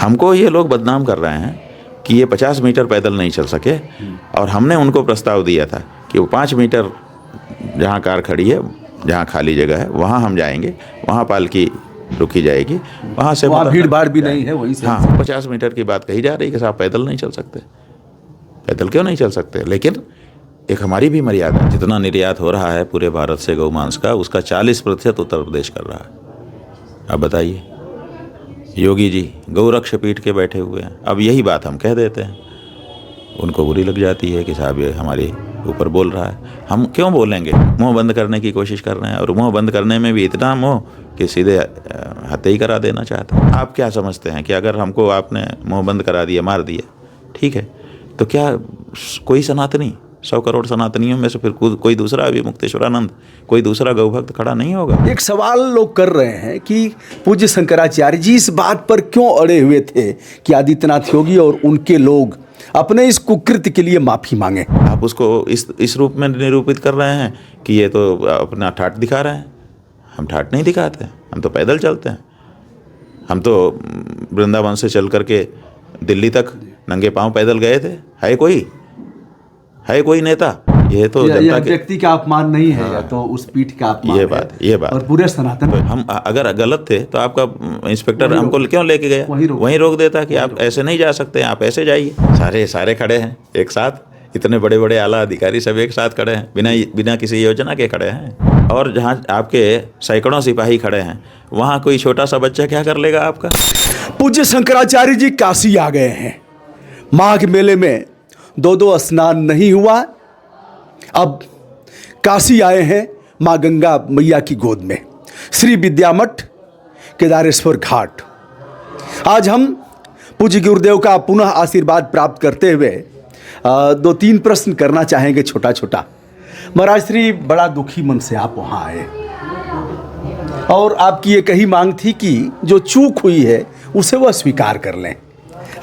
हमको ये लोग बदनाम कर रहे हैं कि ये 50 मीटर पैदल नहीं चल सके, और हमने उनको प्रस्ताव दिया था कि वो 5 मीटर जहाँ कार खड़ी है, जहाँ खाली जगह है, वहाँ हम जाएंगे, वहाँ पालकी रुकी जाएगी, वहाँ से वहाँ भीड़ भाड़ भी नहीं है, वहीं से। हाँ, 50 मीटर की बात कही जा रही है कि साहब पैदल नहीं चल सकते। पैदल क्यों नहीं चल सकते? लेकिन एक हमारी भी मर्यादा है। जितना निर्यात हो रहा है पूरे भारत से गौमांस का, उसका 40% उत्तर प्रदेश कर रहा है। अब बताइए, योगी जी गौरक्ष पीठ के बैठे हुए हैं। अब यही बात हम कह देते हैं, उनको बुरी लग जाती है कि साहब ये हमारे ऊपर बोल रहा है। हम क्यों बोलेंगे? मुंह बंद करने की कोशिश कर रहे हैं, और मुंह बंद करने में भी इतना मुंह कि सीधे हत्या ही करा देना चाहते हैं। आप क्या समझते हैं कि अगर हमको आपने मुंह बंद करा दिया, मार दिया, ठीक है, तो क्या कोई सनातनी 100 करोड़ सनातनियों में से फिर कोई दूसरा अभी मुक्तेश्वरानंद, कोई दूसरा गौभक्त खड़ा नहीं होगा? एक सवाल लोग कर रहे हैं कि पूज्य शंकराचार्य जी इस बात पर क्यों अड़े हुए थे कि आदित्यनाथ योगी और उनके लोग अपने इस कुकृत्य के लिए माफी मांगे। आप उसको इस रूप में निरूपित कर रहे हैं कि ये तो अपना ठाठ दिखा रहे हैं। हम ठाठ नहीं दिखाते, हम तो पैदल चलते हैं। हम तो वृंदावन से चल करके दिल्ली तक नंगे पांव पैदल गए थे। है कोई नेता? ये तो जनता के व्यक्ति का अपमान नहीं है, या तो उस पीठ का अपमान ये बात और पूरे सनातन। हम अगर गलत थे तो आपका इंस्पेक्टर हमको क्यों लेके गया? वहीं रोक देता कि आप ऐसे नहीं जा सकते, आप ऐसे जाइए। सारे खड़े हैं एक साथ, इतने बड़े बड़े आला अधिकारी सब एक साथ खड़े हैं, बिना किसी योजना के खड़े हैं। और जहाँ आपके सैकड़ों सिपाही खड़े हैं, वहाँ कोई छोटा सा बच्चा क्या कर लेगा आपका? पूज्य शंकराचार्य जी काशी आ गए हैं। माघ मेले में 2 स्नान नहीं हुआ, अब काशी आए हैं माँ गंगा मैया की गोद में, श्री विद्यामठ केदारेश्वर घाट। आज हम पूज्य गुरुदेव का पुनः आशीर्वाद प्राप्त करते हुए 2-3 प्रश्न करना चाहेंगे, छोटा छोटा। महाराज श्री, बड़ा दुखी मन से आप वहाँ आए, और आपकी एक ही मांग थी कि जो चूक हुई है उसे वह स्वीकार कर लें।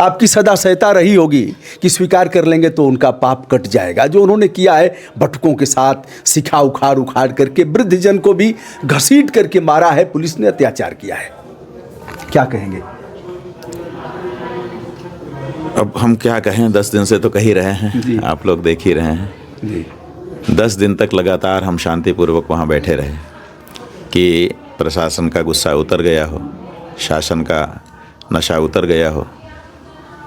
आपकी सदा सहता रही होगी कि स्वीकार कर लेंगे तो उनका पाप कट जाएगा। जो उन्होंने किया है भटकों के साथ, सिखा उखाड़ करके वृद्धजन को भी घसीट करके मारा है, पुलिस ने अत्याचार किया है, क्या कहेंगे? अब हम क्या कहें, 10 दिन से तो कह ही रहे हैं, आप लोग देख ही रहे हैं जी। 10 दिन तक लगातार हम शांतिपूर्वक वहाँ बैठे रहे कि प्रशासन का गुस्सा उतर गया हो, शासन का नशा उतर गया हो,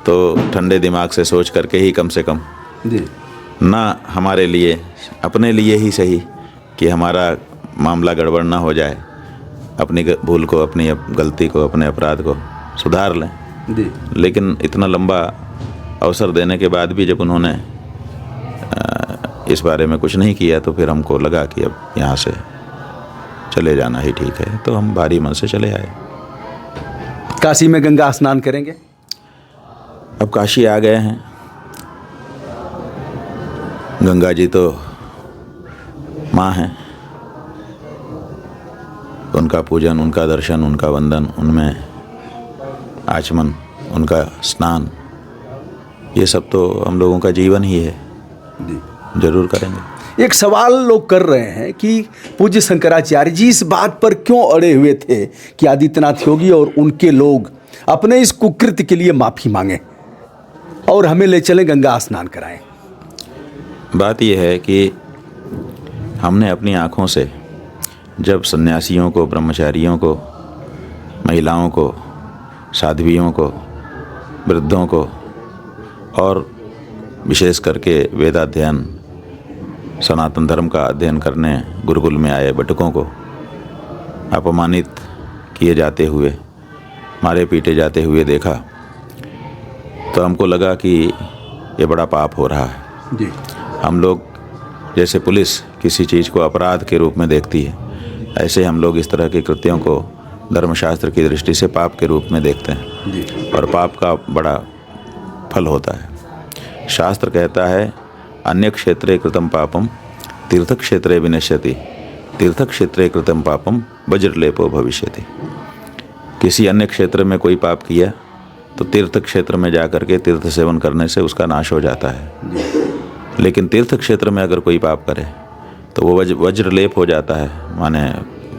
तो ठंडे दिमाग से सोच करके ही कम से कम जी, ना हमारे लिए, अपने लिए ही सही, कि हमारा मामला गड़बड़ ना हो जाए, अपनी भूल को, अपनी गलती को, अपने अपराध को सुधार लें जी। लेकिन इतना लंबा अवसर देने के बाद भी जब उन्होंने इस बारे में कुछ नहीं किया, तो फिर हमको लगा कि अब यहाँ से चले जाना ही ठीक है, तो हम भारी मन से चले आए। काशी में गंगा स्नान करेंगे? अब काशी आ गए हैं, गंगा जी तो माँ हैं, उनका पूजन, उनका दर्शन, उनका वंदन, उनमें आचमन, उनका स्नान, ये सब तो हम लोगों का जीवन ही है, जरूर करेंगे। एक सवाल लोग कर रहे हैं कि पूज्य शंकराचार्य जी इस बात पर क्यों अड़े हुए थे कि आदित्यनाथ योगी और उनके लोग अपने इस कुकृत्य के लिए माफी मांगे और हमें ले चलें, गंगा स्नान कराएं। बात यह है कि हमने अपनी आँखों से जब सन्यासियों को, ब्रह्मचारियों को, महिलाओं को, साध्वियों को, वृद्धों को, और विशेष करके वेदाध्ययन, सनातन धर्म का अध्ययन करने गुरुकुल में आए बटुकों को अपमानित किए जाते हुए, मारे पीटे जाते हुए देखा, तो हमको लगा कि ये बड़ा पाप हो रहा है जी। हम लोग जैसे पुलिस किसी चीज़ को अपराध के रूप में देखती है, ऐसे हम लोग इस तरह के कृत्यों को धर्मशास्त्र की दृष्टि से पाप के रूप में देखते हैं जी। और पाप का बड़ा फल होता है। शास्त्र कहता है, अन्य क्षेत्रे कृतम पापम तीर्थ क्षेत्रे विनश्यति, तीर्थ क्षेत्रे कृतम पापम वज्रलेपो भविष्यति। किसी अन्य क्षेत्र में कोई पाप किया तो तीर्थ क्षेत्र में जाकर के तीर्थ सेवन करने से उसका नाश हो जाता है, लेकिन तीर्थ क्षेत्र में अगर कोई पाप करे तो वो वज्रलेप हो जाता है, माने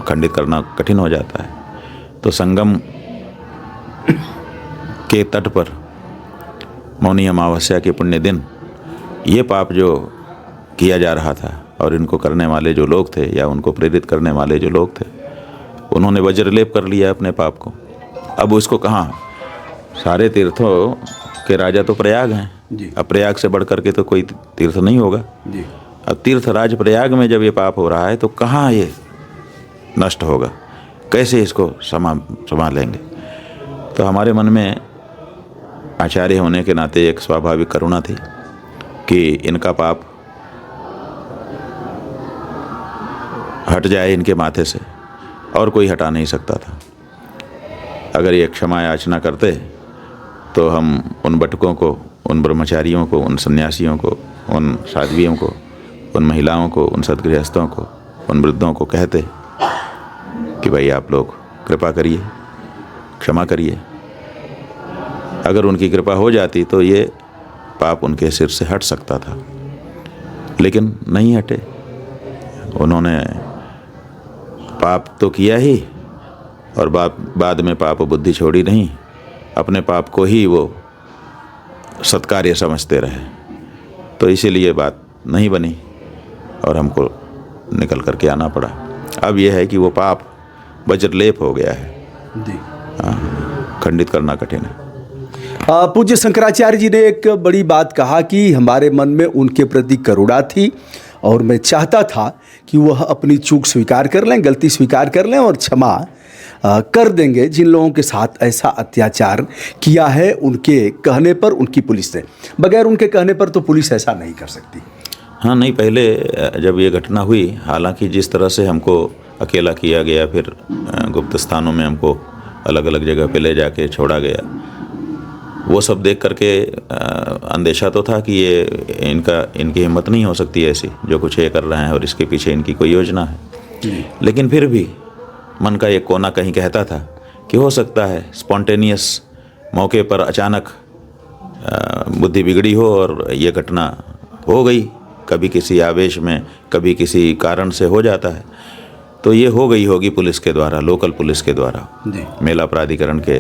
खंडित करना कठिन हो जाता है। तो संगम के तट पर मौनी अमावस्या के पुण्य दिन ये पाप जो किया जा रहा था और इनको करने वाले जो लोग थे या उनको प्रेरित करने वाले जो लोग थे, उन्होंने वज्रलेप कर लिया अपने पाप को। अब उसको कहाँ, सारे तीर्थों के राजा तो प्रयाग हैं जी। अब प्रयाग से बढ़ करके तो कोई तीर्थ नहीं होगा जी। अब तीर्थराज प्रयाग में जब ये पाप हो रहा है तो कहाँ ये नष्ट होगा, कैसे इसको संभालेंगे। तो हमारे मन में आचार्य होने के नाते एक स्वाभाविक करुणा थी कि इनका पाप हट जाए इनके माथे से, और कोई हटा नहीं सकता था। अगर ये क्षमा याचना करते तो हम उन बटकों को, उन ब्रह्मचारियों को, उन सन्यासियों को, उन साध्वियों को, उन महिलाओं को, उन सदगृहस्थों को, उन वृद्धों को कहते कि भाई आप लोग कृपा करिए, क्षमा करिए। अगर उनकी कृपा हो जाती तो ये पाप उनके सिर से हट सकता था, लेकिन नहीं हटे। उन्होंने पाप तो किया ही और बाद में पाप बुद्धि छोड़ी नहीं, अपने पाप को ही वो सत्कार्य समझते रहे। तो इसीलिए बात नहीं बनी और हमको निकल करके आना पड़ा। अब यह है कि वो पाप वज्रलेप हो गया है जी। खंडित करना कठिन है। पूज्य शंकराचार्य जी ने एक बड़ी बात कहा कि हमारे मन में उनके प्रति करुणा थी और मैं चाहता था कि वह अपनी चूक स्वीकार कर लें, गलती स्वीकार कर लें और क्षमा कर देंगे जिन लोगों के साथ ऐसा अत्याचार किया है। उनके कहने पर उनकी पुलिस ने, बगैर उनके कहने पर तो पुलिस ऐसा नहीं कर सकती। हाँ, नहीं, पहले जब ये घटना हुई, हालांकि जिस तरह से हमको अकेला किया गया, फिर गुप्त स्थानों में हमको अलग अलग जगह पे ले जाके छोड़ा गया, वो सब देख करके अंदेशा तो था कि ये इनकी हिम्मत नहीं हो सकती ऐसी, जो कुछ ये कर रहे हैं और इसके पीछे इनकी कोई योजना है। लेकिन फिर भी मन का एक कोना कहीं कहता था कि हो सकता है स्पॉन्टेनियस मौके पर अचानक बुद्धि बिगड़ी हो और ये घटना हो गई, कभी किसी आवेश में, कभी किसी कारण से हो जाता है। तो ये हो गई होगी पुलिस के द्वारा, लोकल पुलिस के द्वारा, मेला प्राधिकरण के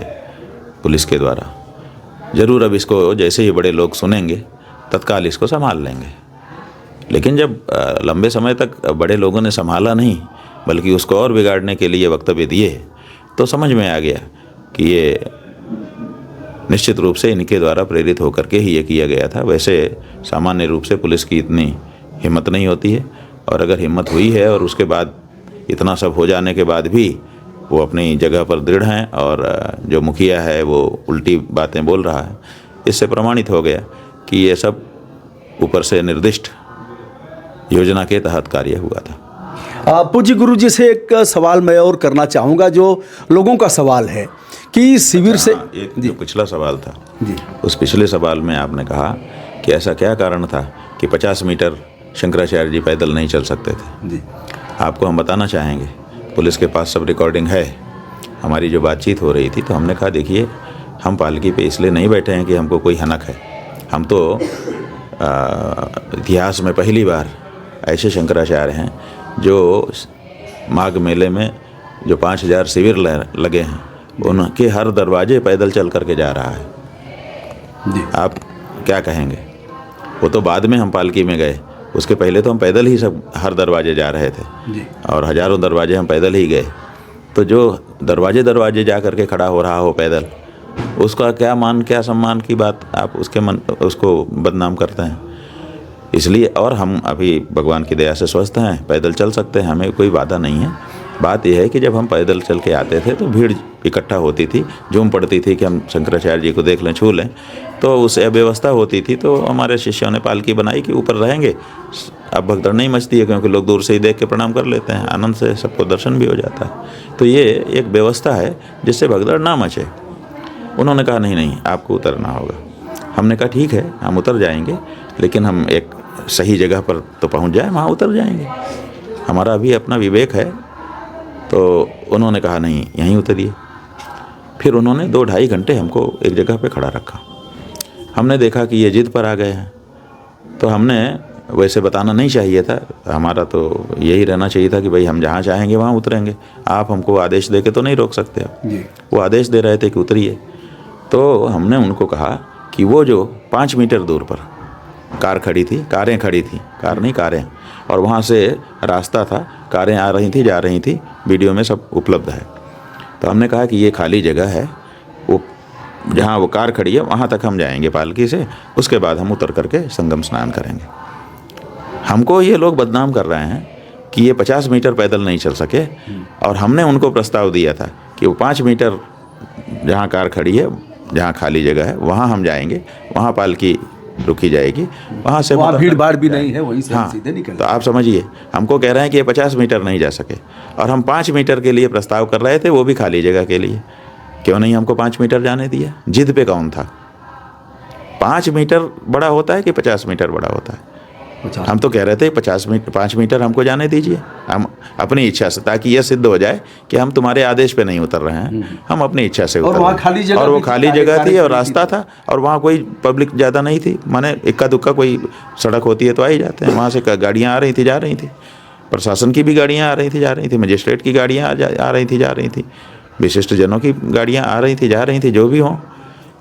पुलिस के द्वारा। ज़रूर अब इसको जैसे ही बड़े लोग सुनेंगे तत्काल इसको संभाल लेंगे। लेकिन जब लंबे समय तक बड़े लोगों ने संभाला नहीं बल्कि उसको और बिगाड़ने के लिए वक्तव्य दिए, तो समझ में आ गया कि ये निश्चित रूप से इनके द्वारा प्रेरित होकर के ही ये किया गया था। वैसे सामान्य रूप से पुलिस की इतनी हिम्मत नहीं होती है, और अगर हिम्मत हुई है और उसके बाद इतना सब हो जाने के बाद भी वो अपनी जगह पर दृढ़ हैं और जो मुखिया है वो उल्टी बातें बोल रहा है, इससे प्रमाणित हो गया कि ये सब ऊपर से निर्दिष्ट योजना के तहत कार्य हुआ था। पूज्य गुरु जी से एक सवाल मैं और करना चाहूँगा, जो लोगों का सवाल है कि शिविर से एक जो पिछला सवाल था जी, उस पिछले सवाल में आपने कहा कि ऐसा क्या कारण था कि 50 मीटर शंकराचार्य जी पैदल नहीं चल सकते थे जी। आपको हम बताना चाहेंगे, पुलिस के पास सब रिकॉर्डिंग है। हमारी जो बातचीत हो रही थी तो हमने कहा देखिए, हम पालकी पे इसलिए नहीं बैठे हैं कि हमको कोई हनक है, हम तो इतिहास में पहली बार ऐसे शंकराचार्य हैं जो माघ मेले में जो 5000 शिविर लगे हैं उनके हर दरवाजे पैदल चल करके जा रहा है जी। आप क्या कहेंगे? वो तो बाद में हम पालकी में गए, उसके पहले तो हम पैदल ही सब हर दरवाजे जा रहे थे जी। और हजारों दरवाजे हम पैदल ही गए। तो जो दरवाजे जा करके खड़ा हो रहा हो पैदल, उसका क्या मान, क्या सम्मान की बात आप उसको बदनाम करते हैं। इसलिए, और हम अभी भगवान की दया से स्वस्थ हैं, पैदल चल सकते हैं, हमें कोई बाधा नहीं है। बात यह है कि जब हम पैदल चल के आते थे तो भीड़ इकट्ठा होती थी, झूम पड़ती थी कि हम शंकराचार्य जी को देख लें, छू लें, तो उससे अव्यवस्था होती थी। तो हमारे शिष्यों ने पालकी बनाई कि ऊपर रहेंगे। अब भगदड़ नहीं मचती है क्योंकि लोग दूर से ही देख के प्रणाम कर लेते हैं, आनंद से सबको दर्शन भी हो जाता है। तो ये एक व्यवस्था है जिससे भगदड़ ना मचे। उन्होंने कहा नहीं, आपको उतरना होगा। हमने कहा ठीक है, हम उतर जाएंगे, लेकिन हम एक सही जगह पर तो पहुंच जाए, वहाँ उतर जाएंगे, हमारा भी अपना विवेक है। तो उन्होंने कहा नहीं, यहीं उतरिए। फिर उन्होंने 2-2.5 घंटे हमको एक जगह पे खड़ा रखा। हमने देखा कि ये जिद पर आ गए हैं, तो हमने वैसे बताना नहीं चाहिए था, हमारा तो यही रहना चाहिए था कि भाई हम जहाँ चाहेंगे वहाँ उतरेंगे, आप हमको आदेश दे के तो नहीं रोक सकते। आप वो आदेश दे रहे थे कि उतरिए। तो हमने उनको कहा कि वो जो 5 मीटर दूर पर कार खड़ी थी, कारें खड़ी थी, कार नहीं कारें, और वहाँ से रास्ता था, कारें आ रही थी, जा रही थी, वीडियो में सब उपलब्ध है। तो हमने कहा कि ये खाली जगह है, वो जहाँ वो कार खड़ी है वहाँ तक हम जाएंगे पालकी से, उसके बाद हम उतर करके संगम स्नान करेंगे। हमको ये लोग बदनाम कर रहे हैं कि ये 50 मीटर पैदल नहीं चल सके, और हमने उनको प्रस्ताव दिया था कि वो 5 मीटर जहाँ कार खड़ी है, जहाँ खाली जगह है, वहाँ हम जाएंगे, वहाँ पालकी रुकी जाएगी, वहाँ से वहाँ भीड़ भाड़ भी नहीं है, वहीं से हम सीधे निकल। तो आप समझिए, हमको कह रहे हैं कि ये 50 मीटर नहीं जा सके, और हम 5 मीटर के लिए प्रस्ताव कर रहे थे, वो भी खाली जगह के लिए। क्यों नहीं हमको 5 मीटर जाने दिया? जिद पे कौन था? 5 मीटर बड़ा होता है कि 50 मीटर बड़ा होता है? हम तो कह रहे थे 5 मीटर हमको जाने दीजिए, हम अपनी इच्छा से, ताकि यह सिद्ध हो जाए कि हम तुम्हारे आदेश पे नहीं उतर रहे हैं, हम अपनी इच्छा से उतर रहे हैं। और वो खाली जगह थी और रास्ता था, और वहाँ कोई पब्लिक ज़्यादा नहीं थी, माने इक्का दुक्का कोई सड़क होती है तो आ ही जाते हैं, वहाँ से गाड़ियाँ आ रही थी, जा रही थी, प्रशासन की भी गाड़ियाँ आ रही थी, जा रही थी, मजिस्ट्रेट की गाड़ियाँ आ रही थी, जा रही थी, विशिष्ट जनों की गाड़ियाँ आ रही थी, जा रही थी, जो भी हों।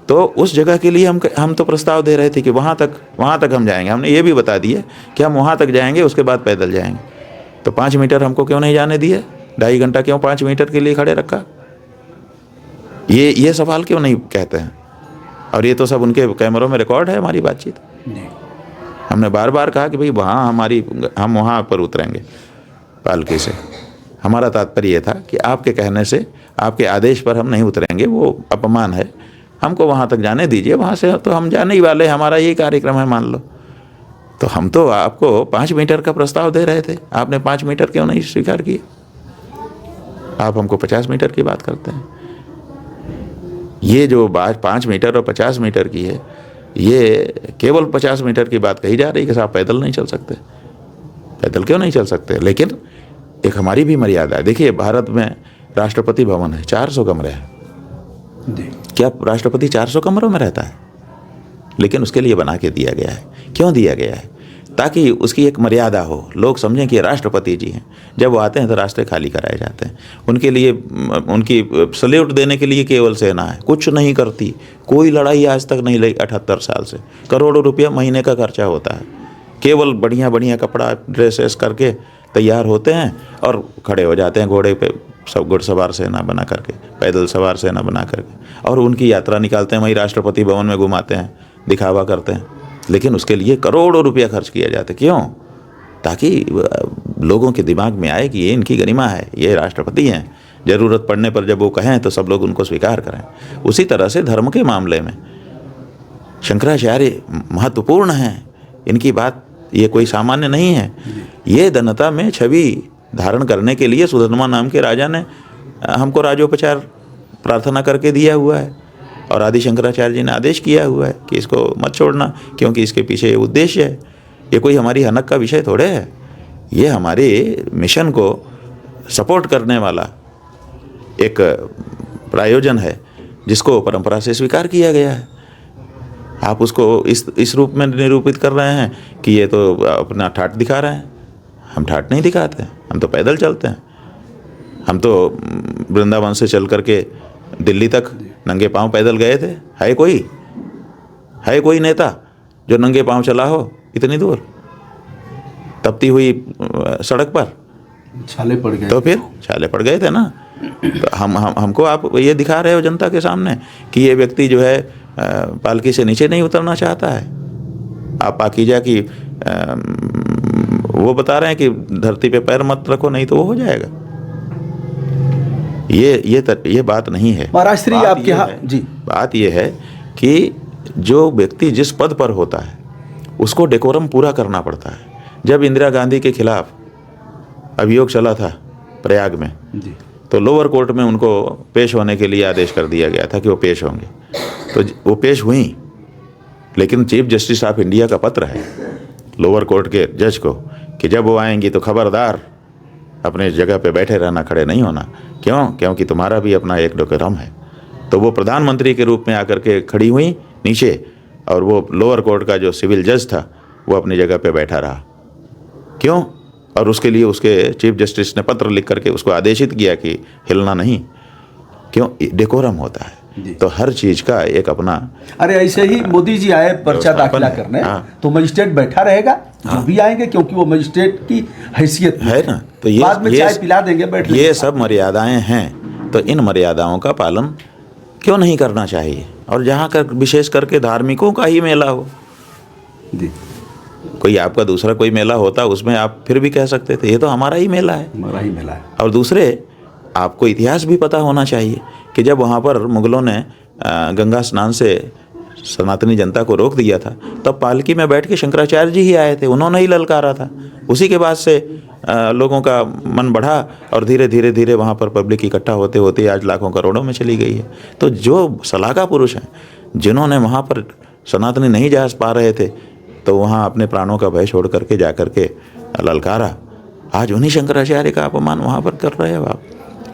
तो उस जगह के लिए हम तो प्रस्ताव दे रहे थे कि वहाँ तक हम जाएंगे। हमने ये भी बता दिया कि हम वहाँ तक जाएंगे, उसके बाद पैदल जाएंगे। तो 5 मीटर हमको क्यों नहीं जाने दिए? 2.5 घंटा क्यों 5 मीटर के लिए खड़े रखा? ये सवाल क्यों नहीं कहते हैं? और ये तो सब उनके कैमरों में रिकॉर्ड है हमारी बातचीत। हमने बार बार कहा कि भाई हम वहाँ पर उतरेंगे पालकी से। हमारा तात्पर्य ये था कि आपके कहने से, आपके आदेश पर हम नहीं उतरेंगे, वो अपमान है, हमको वहाँ तक जाने दीजिए, वहाँ से तो हम जाने ही वाले, हमारा यही कार्यक्रम है, मान लो। तो हम तो आपको 5 मीटर का प्रस्ताव दे रहे थे, आपने 5 मीटर क्यों नहीं स्वीकार किया? आप हमको 50 मीटर की बात करते हैं। ये जो बात 5 मीटर और 50 मीटर की है, ये केवल 50 मीटर की बात कही जा रही है कि आप पैदल नहीं चल सकते। पैदल क्यों नहीं चल सकते? लेकिन एक हमारी भी मर्यादा है। देखिए, भारत में राष्ट्रपति भवन है, 400 कमरे हैं। क्या राष्ट्रपति 400 कमरों में रहता है? लेकिन उसके लिए बना के दिया गया है। क्यों दिया गया है? ताकि उसकी एक मर्यादा हो, लोग समझें कि ये राष्ट्रपति जी हैं। जब वो आते हैं तो रास्ते खाली कराए जाते हैं। उनके लिए, उनकी सल्यूट देने के लिए केवल सेना है, कुछ नहीं करती। कोई लड़ाई आज तक नहीं लड़ी 78 साल से। करोड़ों रुपया महीने का खर्चा होता है, केवल बढ़िया बढ़िया कपड़ा ड्रेसेस करके तैयार होते हैं और खड़े हो जाते हैं घोड़े पे, सब घुड़सवार सेना बना करके, पैदल सवार सेना बना करके, और उनकी यात्रा निकालते हैं, वहीं राष्ट्रपति भवन में घुमाते हैं, दिखावा करते हैं। लेकिन उसके लिए करोड़ों रुपया खर्च किया जाता है। क्यों? ताकि लोगों के दिमाग में आए कि ये इनकी गरिमा है, ये राष्ट्रपति हैं, ज़रूरत पड़ने पर जब वो कहें तो सब लोग उनको स्वीकार करें। उसी तरह से धर्म के मामले में शंकराचार्य महत्वपूर्ण हैं, इनकी बात ये कोई सामान्य नहीं है। ये दनता में छवि धारण करने के लिए सुधर्मा नाम के राजा ने हमको राजोपचार प्रार्थना करके दिया हुआ है, और आदि शंकराचार्य जी ने आदेश किया हुआ है कि इसको मत छोड़ना, क्योंकि इसके पीछे उद्देश्य है। ये कोई हमारी हनक का विषय थोड़े है, ये हमारे मिशन को सपोर्ट करने वाला एक प्रायोजन है, जिसको परंपरा से स्वीकार किया गया है। आप उसको इस रूप में निरूपित कर रहे हैं कि ये तो अपना ठाट दिखा रहे हैं। हम ठाट नहीं दिखाते, हम तो पैदल चलते हैं। हम तो वृंदावन से चल करके दिल्ली तक नंगे पांव पैदल गए थे। है कोई नेता जो नंगे पांव चला हो इतनी दूर तपती हुई सड़क पर? छाले पड़ गए। तो फिर छाले पड़ गए थे ना। तो हमको आप ये दिखा रहे हो जनता के सामने कि ये व्यक्ति जो है पालकी से नीचे नहीं उतरना चाहता है। आप पाकीजा की वो बता रहे हैं कि धरती पे पैर मत रखो, नहीं तो वो हो जाएगा। ये बात नहीं है महाराज श्री। आपके यहाँ जी बात ये है कि जो व्यक्ति जिस पद पर होता है उसको डेकोरम पूरा करना पड़ता है। जब इंदिरा गांधी के खिलाफ अभियोग चला था प्रयाग में जी, तो लोअर कोर्ट में उनको पेश होने के लिए आदेश कर दिया गया था कि वो पेश होंगे। तो वो पेश हुई, लेकिन चीफ जस्टिस ऑफ इंडिया का पत्र है लोअर कोर्ट के जज को कि जब वो आएंगी तो खबरदार अपने जगह पे बैठे रहना, खड़े नहीं होना। क्यों? क्योंकि तुम्हारा भी अपना एक डेकोरम है। तो वो प्रधानमंत्री के रूप में आकर के खड़ी हुई नीचे, और वो लोअर कोर्ट का जो सिविल जज था वो अपनी जगह पे बैठा रहा। क्यों? और उसके लिए उसके चीफ जस्टिस ने पत्र लिख करके उसको आदेशित किया कि हिलना नहीं। क्यों? डेकोरम होता है। जी। तो हर चीज़ का एक अपना अरे ऐसे ही मोदी जी आए पर्चा व्यवस्थापन दाखिला है। करने, हाँ। तो मजिस्ट्रेट बैठा रहेगा, जो भी आएंगे, क्योंकि वो मजिस्ट्रेट की हैसियत में है ना। तो ये बाद में चाय पिला देंगे, बैठ ये लेंगे। सब मर्यादाएं हैं। तो इन मर्यादाओं का पालन क्यों नहीं करना चाहिए? और जहाँ कर विशेष करके धार्मिकों का ही मेला हो, जी, कोई आपका दूसरा कोई मेला होता उसमें आप फिर भी कह सकते थे ये तो हमारा ही मेला है। हमारा ही मेला है। और दूसरे, आपको इतिहास भी पता होना चाहिए कि जब वहाँ पर मुगलों ने गंगा स्नान से सनातनी जनता को रोक दिया था, तब पालकी में बैठ के शंकराचार्य जी ही आए थे, उन्होंने ही ललकारा था। उसी के बाद से लोगों का मन बढ़ा और धीरे धीरे धीरे वहाँ पर पब्लिक इकट्ठा होते होते आज लाखों करोड़ों में चली गई है। तो जो सलाहका पुरुष हैं, जिन्होंने वहाँ पर सनातनी नहीं जा पा रहे थे, तो वहाँ अपने प्राणों का भय छोड़ करके जा करके ललकारा, आज उन्हीं शंकराचार्य का अपमान वहाँ पर कर रहे हो आप।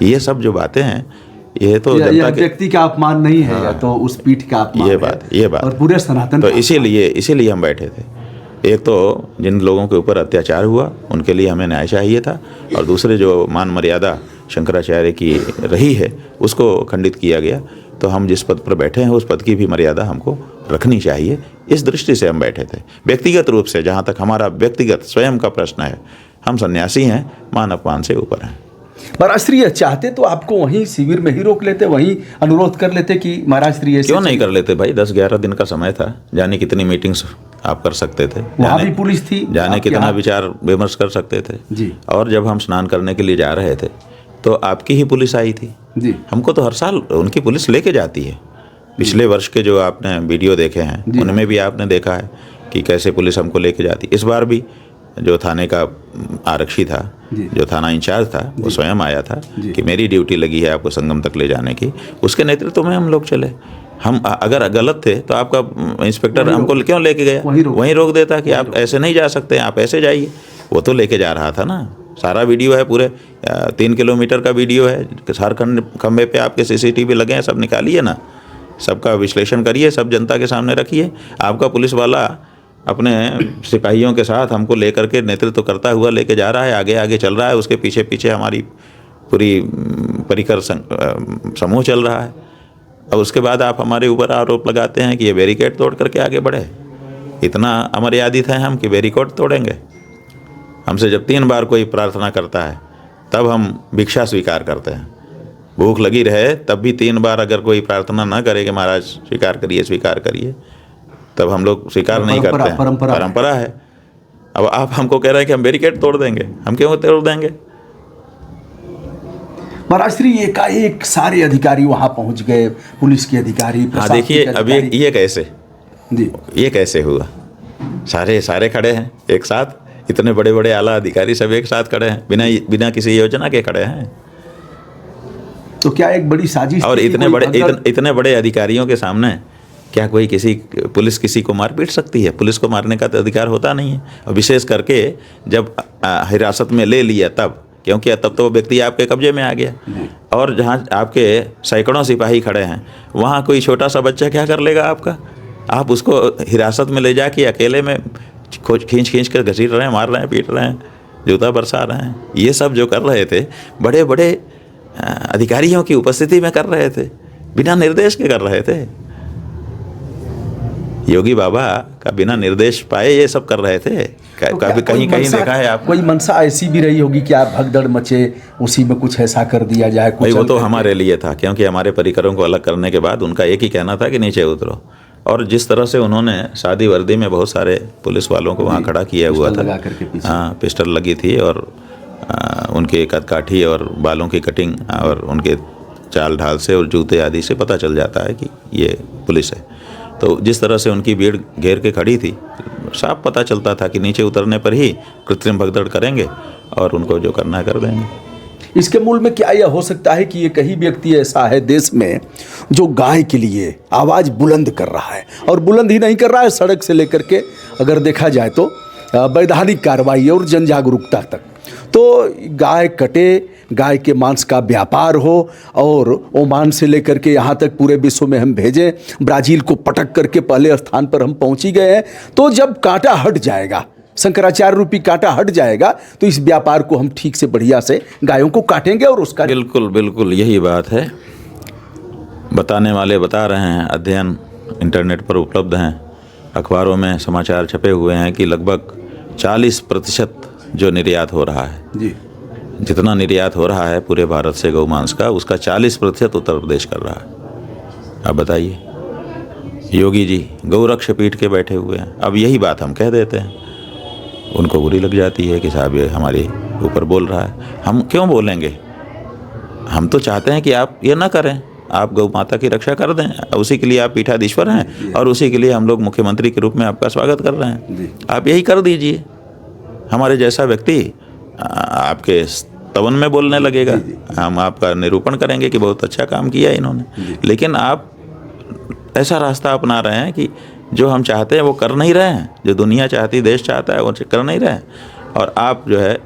ये सब जो बातें हैं, ये तो जनता के व्यक्ति का अपमान नहीं है, या तो उस पीठ का अपमान ये है, बात और पूरे सनातन तो का इसीलिए हम बैठे थे। एक तो जिन लोगों के ऊपर अत्याचार हुआ उनके लिए हमें न्याय चाहिए था, और दूसरे जो मान मर्यादा शंकराचार्य की रही है उसको खंडित किया गया। तो हम जिस पद पर बैठे हैं उस पद की भी मर्यादा हमको रखनी चाहिए, इस दृष्टि से हम बैठे थे। व्यक्तिगत रूप से जहाँ तक हमारा व्यक्तिगत स्वयं का प्रश्न है, हम सन्यासी हैं, मान अपमान से ऊपर हैं। महाराज श्री ये चाहते तो आपको वहीं शिविर में ही रोक लेते, वहीं अनुरोध कर लेते कि महाराज श्री ऐसे क्यों नहीं कर लेते भाई? 10-11 दिन का समय था, जाने कितनी मीटिंग्स आप कर सकते थे, वहाँ भी पुलिस थी, जाने आपके कितना यहाँ? विचार विमर्श कर सकते थे जी। और जब हम स्नान करने के लिए जा रहे थे तो आपकी ही पुलिस आई थी जी। हमको तो हर साल उनकी पुलिस लेके जाती है। पिछले वर्ष के जो आपने वीडियो देखे हैं उनमें भी आपने देखा है कि कैसे पुलिस हमको लेके जाती। इस बार भी जो थाने का आरक्षी था, जो थाना इंचार्ज था, वो स्वयं आया था कि मेरी ड्यूटी लगी है आपको संगम तक ले जाने की, उसके नेतृत्व में हम लोग चले। हम अगर गलत थे तो आपका इंस्पेक्टर हमको क्यों लेके गया? वहीं रोक देता कि आप ऐसे नहीं जा सकते, आप ऐसे जाइए। वो तो लेके जा रहा था ना। सारा वीडियो है, पूरे 3 किलोमीटर का वीडियो है, हर खंबे पे आपके CCTV लगे हैं, सब निकालिए ना, सबका विश्लेषण करिए, सब जनता के सामने रखिए। आपका पुलिस वाला अपने सिपाहियों के साथ हमको लेकर के नेतृत्व करता हुआ लेके जा रहा है, आगे आगे चल रहा है, उसके पीछे पीछे हमारी पूरी परिकर समूह चल रहा है। और उसके बाद आप हमारे ऊपर आरोप लगाते हैं कि ये बैरिकेड तोड़ करके आगे बढ़े। इतना अमर्यादित हैं हम कि बैरिकेड तोड़ेंगे? हमसे जब 3 बार कोई प्रार्थना करता है तब हम भिक्षा स्वीकार करते हैं। भूख लगी रहे तब भी 3 बार अगर कोई प्रार्थना ना करे कि महाराज स्वीकार करिए, तब हम लोग स्वीकार नहीं करते हैं। परंपरा है। अब आप हमको कह रहे हैं कि हम बैरिकेड तोड़ देंगे, हम क्यों तोड़ देंगे? महाराज श्री एकाएक सारे अधिकारी वहां पहुंच गए, पुलिस के अधिकारी। हाँ देखिए, अब ये कैसे जी, ये कैसे हुआ? सारे खड़े हैं एक साथ, इतने बड़े बड़े आला अधिकारी सब एक साथ खड़े हैं, बिना किसी योजना के खड़े हैं। तो क्या एक बड़ी साजिश? और इतने बड़े अधिकारियों के सामने क्या कोई पुलिस किसी को मार पीट सकती है? पुलिस को मारने का तो अधिकार होता नहीं है। और विशेष करके जब हिरासत में ले लिया तब, क्योंकि तब तो वो व्यक्ति आपके कब्जे में आ गया। और जहाँ आपके सैकड़ों सिपाही खड़े हैं, वहाँ कोई छोटा सा बच्चा क्या कर लेगा आपका? आप उसको हिरासत में ले जाके अकेले में खींच कर घसीट रहे हैं, मार रहे हैं, पीट रहे हैं, जूता बरसा रहे हैं। ये सब जो कर रहे थे बड़े बड़े अधिकारियों की उपस्थिति में कर रहे थे, बिना निर्देश के कर रहे थे। योगी बाबा का बिना निर्देश पाए ये सब कर रहे थे। तो कहीं देखा है आप? कोई मनसा ऐसी भी रही होगी कि आप भगदड़ मचे, उसी में कुछ ऐसा कर दिया जाए? भाई वो तो हमारे लिए था, क्योंकि हमारे परिकरों को अलग करने के बाद उनका एक ही कहना था कि नीचे उतरो। और जिस तरह से उन्होंने सादी वर्दी में बहुत सारे पुलिस वालों को वहाँ खड़ा किया हुआ था, हाँ पिस्टल लगी थी, और उनके कदकाठी और बालों की कटिंग और उनके चाल ढाल से और जूते आदि से पता चल जाता है कि ये पुलिस है। तो जिस तरह से उनकी भीड़ घेर के खड़ी थी, साफ पता चलता था कि नीचे उतरने पर ही कृत्रिम भगदड़ करेंगे और उनको जो करना है कर देंगे। इसके मूल में क्या यह हो सकता है कि ये कहीं व्यक्ति ऐसा है देश में जो गाय के लिए आवाज़ बुलंद कर रहा है, और बुलंद ही नहीं कर रहा है, सड़क से लेकर के अगर देखा जाए तो वैधानिक कार्रवाई और जन जागरूकता तक। तो गाय कटे, गाय के मांस का व्यापार हो, और ओमान से लेकर के यहाँ तक पूरे विश्व में हम भेजें, ब्राज़ील को पटक करके पहले स्थान पर हम पहुँच ही गए हैं। तो जब कांटा हट जाएगा, शंकराचार्य रूपी कांटा हट जाएगा, तो इस व्यापार को हम ठीक से बढ़िया से गायों को काटेंगे और उसका बिल्कुल यही बात है। बताने वाले बता रहे हैं, अध्ययन इंटरनेट पर उपलब्ध हैं, अखबारों में समाचार छपे हुए हैं कि लगभग 40% जो निर्यात हो रहा है, जी जितना निर्यात हो रहा है पूरे भारत से गौमांस का, उसका 40% उत्तर प्रदेश कर रहा है। अब बताइए, योगी जी गौरक्ष पीट के बैठे हुए हैं। अब यही बात हम कह देते हैं, उनको बुरी लग जाती है कि साहब ये हमारे ऊपर बोल रहा है। हम क्यों बोलेंगे? हम तो चाहते हैं कि आप ये ना करें, आप गौ माता की रक्षा कर दें। उसी के लिए आप पीठाधीश्वर हैं और उसी के लिए हम लोग मुख्यमंत्री के रूप में आपका स्वागत कर रहे हैं। आप यही कर दीजिए। हमारे जैसा व्यक्ति आपके स्तवन में बोलने लगेगा, हम आपका निरूपण करेंगे कि बहुत अच्छा काम किया इन्होंने, लेकिन आप ऐसा रास्ता अपना रहे हैं कि जो हम चाहते हैं वो कर नहीं रहे हैं, जो दुनिया चाहती, देश चाहता है वो कर नहीं रहे हैं, और आप जो है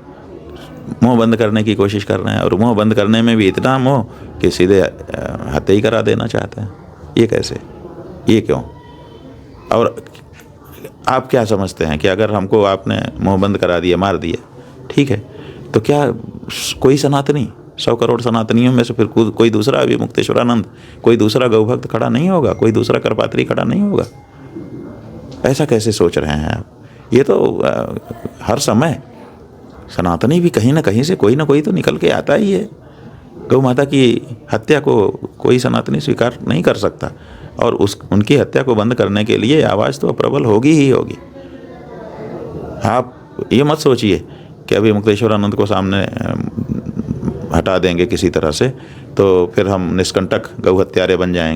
मुंह बंद करने की कोशिश कर रहे हैं, और मुंह बंद करने में भी इतना मुंह कि सीधे हत्या ही करा देना चाहते हैं। ये कैसे? ये क्यों? और आप क्या समझते हैं कि अगर हमको आपने मुंह बंद करा दिया, मार दिया, ठीक है, तो क्या कोई सनातनी 100 करोड़ सनातनियों में से फिर कोई दूसरा अभी मुक्तेश्वरानंद, कोई दूसरा गौभक्त खड़ा नहीं होगा, कोई दूसरा करपात्री खड़ा नहीं होगा? ऐसा कैसे सोच रहे हैं आप? ये तो हर समय सनातनी भी कहीं ना कहीं से कोई ना कोई तो निकल के आता ही है। गौ माता की हत्या को कोई सनातनी स्वीकार नहीं कर सकता, और उनकी हत्या को बंद करने के लिए आवाज़ तो प्रबल होगी ही होगी। आप ये मत सोचिए कि अभी मुक्तेश्वरानंद को सामने हटा देंगे किसी तरह से तो फिर हम निष्कंटक गौ हत्यारे बन जाएंगे।